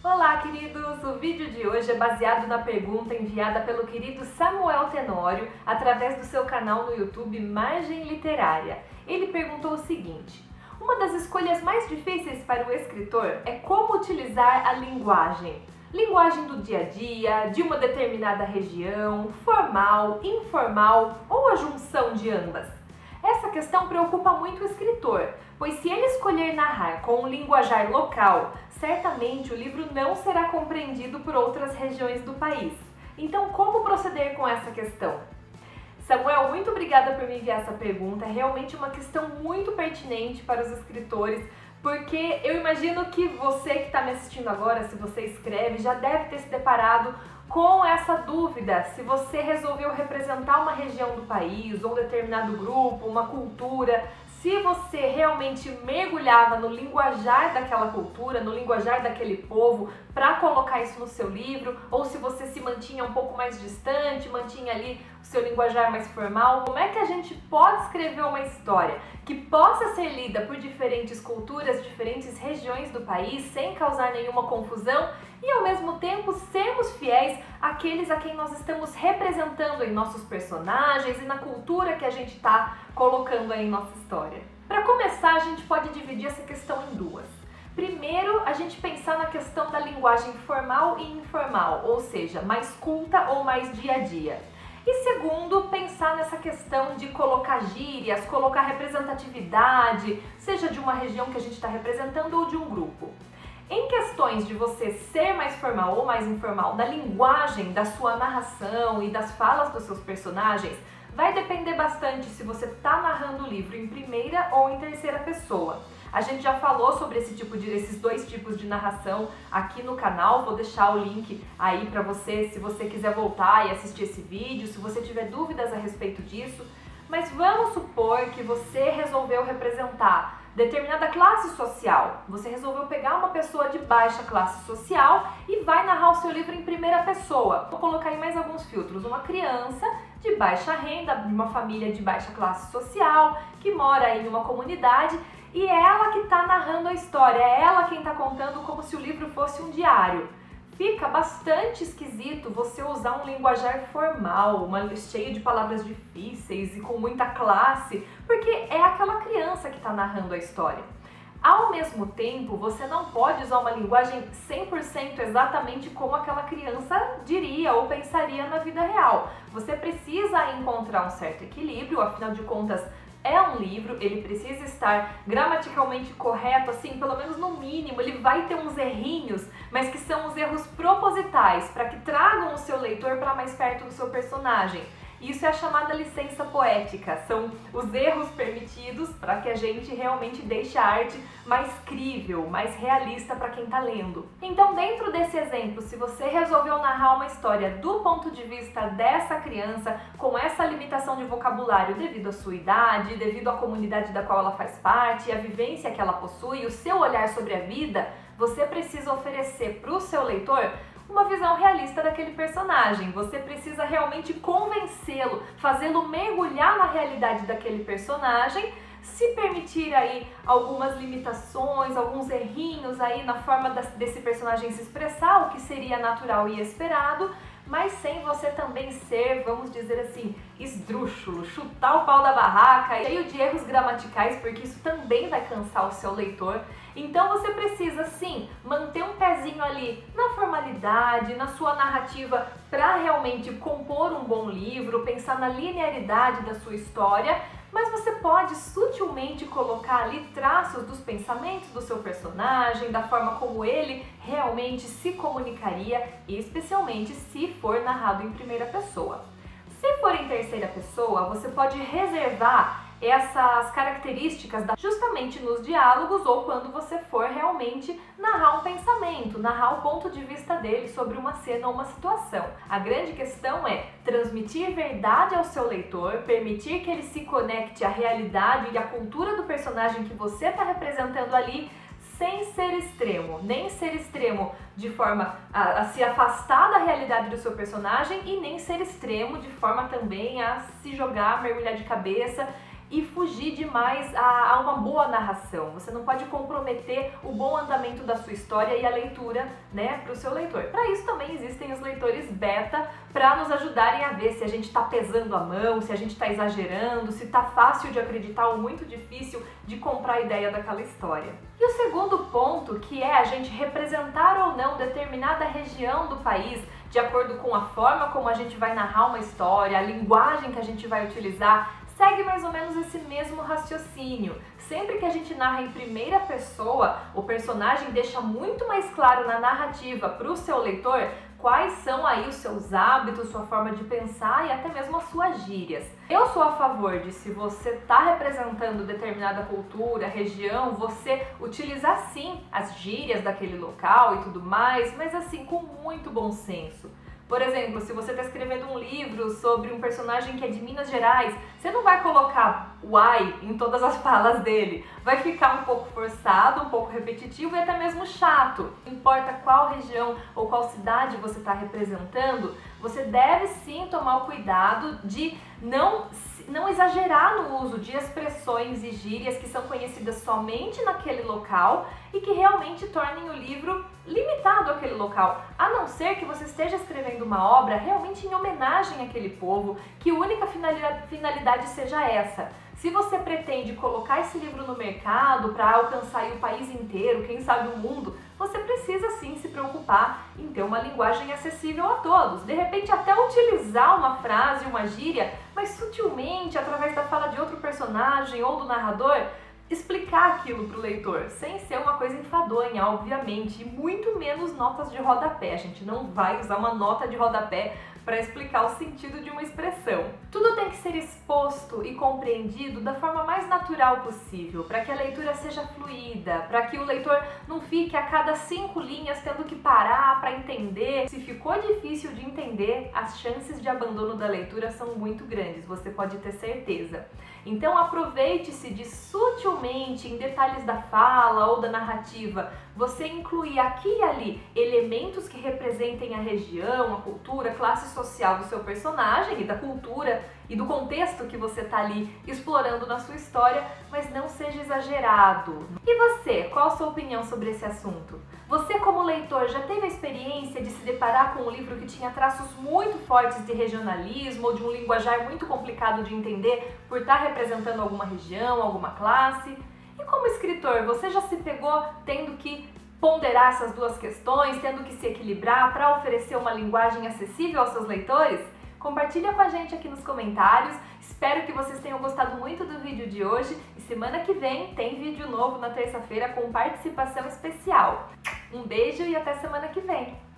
Olá, queridos! O vídeo de hoje é baseado na pergunta enviada pelo querido Samuel Tenório através do seu canal no YouTube Margem Literária. Ele perguntou o seguinte: uma das escolhas mais difíceis para o escritor é como utilizar a linguagem. Linguagem do dia a dia, de uma determinada região, formal, informal ou a junção de ambas. Essa questão preocupa muito o escritor, pois se ele escolher narrar com um linguajar local, certamente o livro não será compreendido por outras regiões do país. Então, como proceder com essa questão? Samuel, muito obrigada por me enviar essa pergunta. É realmente uma questão muito pertinente para os escritores, porque eu imagino que você que está me assistindo agora, se você escreve, já deve ter se deparado com essa dúvida, se você resolveu representar uma região do país, ou um determinado grupo, uma cultura, se você realmente mergulhava no linguajar daquela cultura, no linguajar daquele povo, para colocar isso no seu livro, ou se você se mantinha um pouco mais distante, mantinha ali o seu linguajar mais formal. Como é que a gente pode escrever uma história que possa ser lida por diferentes culturas, diferentes regiões do país, sem causar nenhuma confusão e ao mesmo tempo sermos fiéis àqueles a quem nós estamos representando em nossos personagens e na cultura que a gente está colocando aí em nossa história? Para começar, a gente pode dividir essa questão em duas. Primeiro, a gente pensar na questão da linguagem formal e informal, ou seja, mais culta ou mais dia a dia. E segundo, pensar nessa questão de colocar gírias, colocar representatividade, seja de uma região que a gente está representando ou de um grupo. Em questões de você ser mais formal ou mais informal na linguagem da sua narração e das falas dos seus personagens, vai depender bastante se você está narrando o livro em primeira ou em terceira pessoa. A gente já falou sobre esses dois tipos de narração aqui no canal, vou deixar o link aí para você, se você quiser voltar e assistir esse vídeo, se você tiver dúvidas a respeito disso. Mas vamos supor que você resolveu representar determinada classe social. Você resolveu pegar uma pessoa de baixa classe social e vai narrar o seu livro em primeira pessoa. Vou colocar aí mais alguns filtros. Uma criança de baixa renda, de uma família de baixa classe social, que mora aí em uma comunidade, e é ela que está narrando a história, é ela quem está contando como se o livro fosse um diário. Fica bastante esquisito você usar um linguajar formal, cheio de palavras difíceis e com muita classe, porque é aquela criança que está narrando a história. Ao mesmo tempo, você não pode usar uma linguagem 100% exatamente como aquela criança diria ou pensaria na vida real. Você precisa encontrar um certo equilíbrio, afinal de contas, é um livro, ele precisa estar gramaticalmente correto, assim, pelo menos no mínimo, ele vai ter uns errinhos, mas que são os erros propositais, para que tragam o seu leitor para mais perto do seu personagem. Isso é a chamada licença poética, são os erros permitidos para que a gente realmente deixe a arte mais crível, mais realista para quem está lendo. Então, dentro desse exemplo, se você resolveu narrar uma história do ponto de vista dessa criança, com essa limitação de vocabulário devido à sua idade, devido à comunidade da qual ela faz parte, a vivência que ela possui, o seu olhar sobre a vida, você precisa oferecer para o seu leitor uma visão realista daquele personagem. Você precisa realmente convencê-lo, fazê-lo mergulhar na realidade daquele personagem, se permitir aí algumas limitações, alguns errinhos aí na forma desse personagem se expressar, o que seria natural e esperado, mas sem você também ser, vamos dizer assim, esdrúxulo, chutar o pau da barraca, cheio de erros gramaticais, porque isso também vai cansar o seu leitor. Então você precisa sim manter um pezinho ali na formalidade, na sua narrativa, para realmente compor um bom livro, pensar na linearidade da sua história, mas você pode sutilmente colocar ali traços dos pensamentos do seu personagem, da forma como ele realmente se comunicaria, especialmente se for narrado em primeira pessoa. Se for em terceira pessoa, você pode reservar essas características justamente nos diálogos ou quando você for realmente narrar um pensamento, narrar o ponto de vista dele sobre uma cena ou uma situação. A grande questão é transmitir verdade ao seu leitor, permitir que ele se conecte à realidade e à cultura do personagem que você está representando ali, sem ser extremo, nem ser extremo de forma a se afastar da realidade do seu personagem e nem ser extremo de forma também a se jogar, mergulhar de cabeça e fugir demais a uma boa narração. Você não pode comprometer o bom andamento da sua história e a leitura, né, para o seu leitor. Para isso também existem os leitores beta, para nos ajudarem a ver se a gente está pesando a mão, se a gente está exagerando, se está fácil de acreditar ou muito difícil de comprar a ideia daquela história. E o segundo ponto, que é a gente representar ou não determinada região do país, de acordo com a forma como a gente vai narrar uma história, a linguagem que a gente vai utilizar, segue mais ou menos esse mesmo raciocínio. Sempre que a gente narra em primeira pessoa, o personagem deixa muito mais claro na narrativa para o seu leitor quais são aí os seus hábitos, sua forma de pensar e até mesmo as suas gírias. Eu sou a favor de, se você está representando determinada cultura, região, você utilizar sim as gírias daquele local e tudo mais, mas assim, com muito bom senso. Por exemplo, se você está escrevendo um livro sobre um personagem que é de Minas Gerais, você não vai colocar uai em todas as falas dele. Vai ficar um pouco forçado, um pouco repetitivo e até mesmo chato. Não importa qual região ou qual cidade você está representando, você deve sim tomar o cuidado de não exagerar no uso de expressões e gírias que são conhecidas somente naquele local e que realmente tornem o livro limitado àquele local, a não ser que você esteja escrevendo uma obra realmente em homenagem àquele povo, que a única finalidade seja essa. Se você pretende colocar esse livro no mercado para alcançar aí o país inteiro, quem sabe o mundo, você precisa sim se preocupar em ter uma linguagem acessível a todos. De repente até utilizar uma frase, uma gíria, mas sutilmente, através da fala de outro personagem ou do narrador, explicar aquilo para o leitor, sem ser uma coisa enfadonha, obviamente, e muito menos notas de rodapé. A gente não vai usar uma nota de rodapé para explicar o sentido de uma expressão. Tudo tem que ser exposto e compreendido da forma mais natural possível, para que a leitura seja fluida, para que o leitor não fique a cada 5 linhas tendo que parar para entender. Se ficou difícil de entender, as chances de abandono da leitura são muito grandes, você pode ter certeza. Então aproveite-se de sutilmente, em detalhes da fala ou da narrativa, você incluir aqui e ali elementos que representem a região, a cultura, a classe social do seu personagem e da cultura e do contexto que você está ali explorando na sua história, mas não seja exagerado. E você, qual a sua opinião sobre esse assunto? Você, como leitor, já teve a experiência de se deparar com um livro que tinha traços muito fortes de regionalismo ou de um linguajar muito complicado de entender por estar representando alguma região, alguma classe? E como escritor, você já se pegou tendo que ponderar essas duas questões, tendo que se equilibrar para oferecer uma linguagem acessível aos seus leitores? Compartilha com a gente aqui nos comentários. Espero que vocês tenham gostado muito do vídeo de hoje e semana que vem tem vídeo novo na terça-feira com participação especial. Um beijo e até semana que vem!